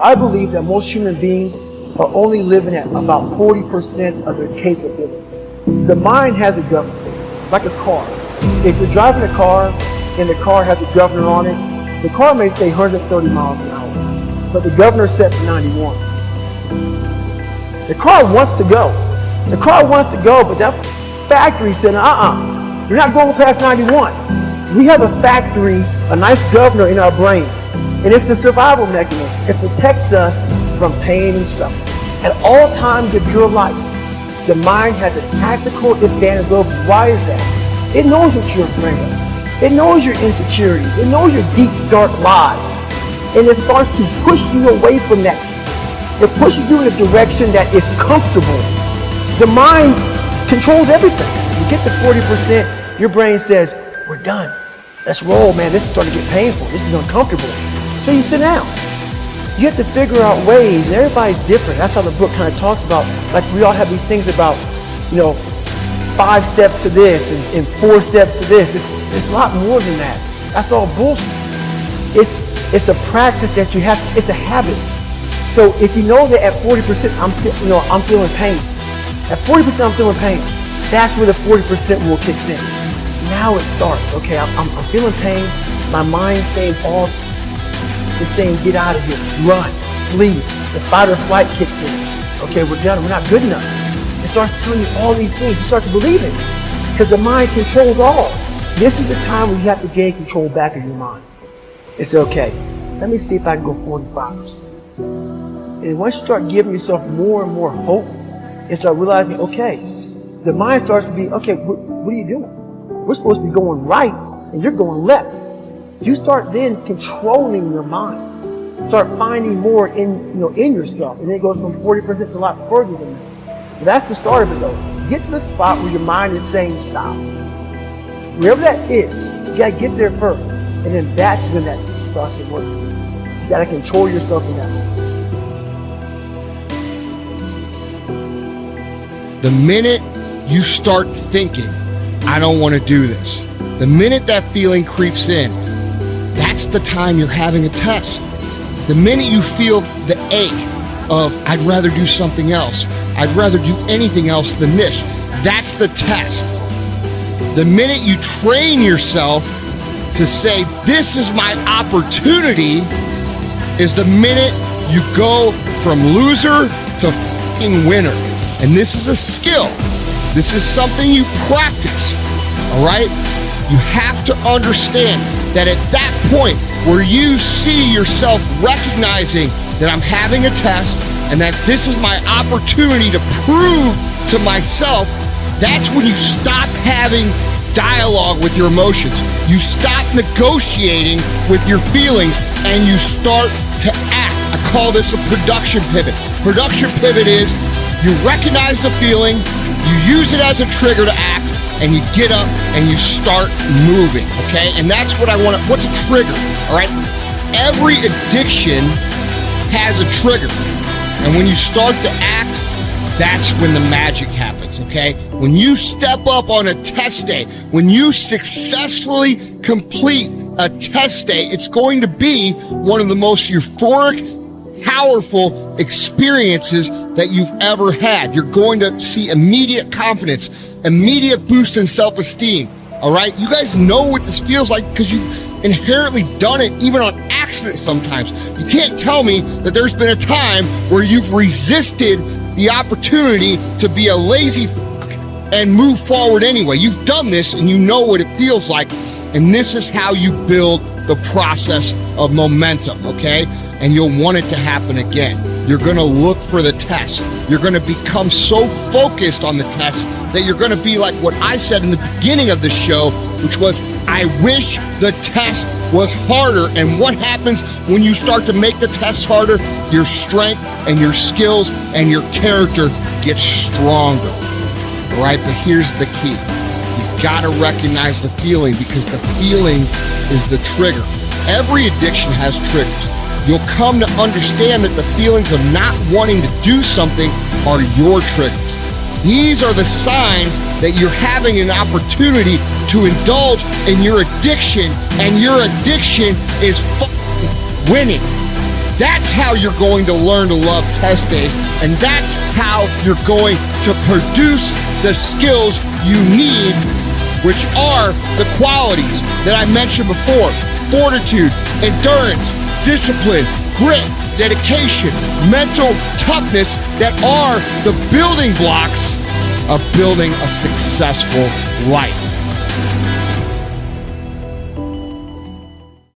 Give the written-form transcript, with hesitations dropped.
I believe that most human beings are only living at about 40% of their capability. The mind has a governor, like a car. If you're driving a car and the car has a governor on it, the car may say 130 miles an hour, but the governor's set to 91. The car wants to go. The car wants to go, but that factory said, you're not going past 91. We have a factory, a nice governor in our brain, and it's a survival mechanism. It protects us from pain and suffering. At all times of your life, the mind has a tactical advantage over you. Why is that? It knows what you're afraid of. It knows your insecurities. It knows your deep, dark lies. And it starts to push you away from that. It pushes you in a direction that is comfortable. The mind controls everything. You get to 40%, your brain says, we're done. Let's roll, man. This is starting to get painful. This is uncomfortable. So you sit down. You have to figure out ways, and everybody's different. That's how the book kind of talks about, like we all have these things about, 5 steps to this and 4 steps to this. There's a lot more than that. That's all bullshit. It's a practice that you have to, it's a habit. So if you know that at 40% I'm feeling pain. At 40% I'm feeling pain. That's where the 40% rule kicks in. Now it starts. Okay, I'm feeling pain. My mind's saying get out of here, run, flee. The fight or flight kicks in. Okay, we're done. We're not good enough. It starts telling you all these things. You start to believe it because the mind controls all. This is the time where you have to gain control back of your mind. It's okay. Let me see if I can go 45%. And once you start giving yourself more and more hope and start realizing, okay, the mind starts to be, okay, what are you doing? We're supposed to be going right and you're going left. You start then controlling your mind. Start finding more in yourself. And then it goes from 40% to a lot further than that. But that's the start of it though. Get to the spot where your mind is saying stop. Wherever that is, you gotta get there first. And then that's when that starts to work. You gotta control yourself in that moment. The minute you start thinking, I don't want to do this, the minute that feeling creeps in, that's the time you're having a test. The minute you feel the ache of, I'd rather do something else, I'd rather do anything else than this, that's the test. The minute you train yourself to say, this is my opportunity, is the minute you go from loser to f***ing winner. And this is a skill. This is something you practice, all right? You have to understand that at that point where you see yourself recognizing that I'm having a test and that this is my opportunity to prove to myself, that's when you stop having dialogue with your emotions. You stop negotiating with your feelings and you start to act. I call this a production pivot. Production pivot is you recognize the feeling, you use it as a trigger to act, and you get up and you start moving, okay? And that's what I want to, what's a trigger, all right? Every addiction has a trigger. And when you start to act, that's when the magic happens, okay? When you step up on a test day, when you successfully complete a test day, it's going to be one of the most euphoric, powerful experiences that you've ever had. You're going to see immediate confidence, immediate boost in self-esteem, all right? You guys know what this feels like because you've inherently done it even on accident sometimes. You can't tell me that there's been a time where you've resisted the opportunity to be a lazy fuck and move forward anyway. You've done this and you know what it feels like. And this is how you build the process of momentum, okay? And you'll want it to happen again. You're gonna look for the test. You're gonna become so focused on the test that you're gonna be like what I said in the beginning of the show, which was, I wish the test was harder. And what happens when you start to make the test harder? Your strength and your skills and your character gets stronger, all right? But here's the key. You've gotta recognize the feeling because the feeling is the trigger. Every addiction has triggers. You'll come to understand that the feelings of not wanting to do something are your triggers. These are the signs that you're having an opportunity to indulge in your addiction, and your addiction is winning. That's how you're going to learn to love test days, and that's how you're going to produce the skills you need, which are the qualities that I mentioned before: fortitude, endurance, discipline, grit, dedication, mental toughness, that are the building blocks of building a successful life.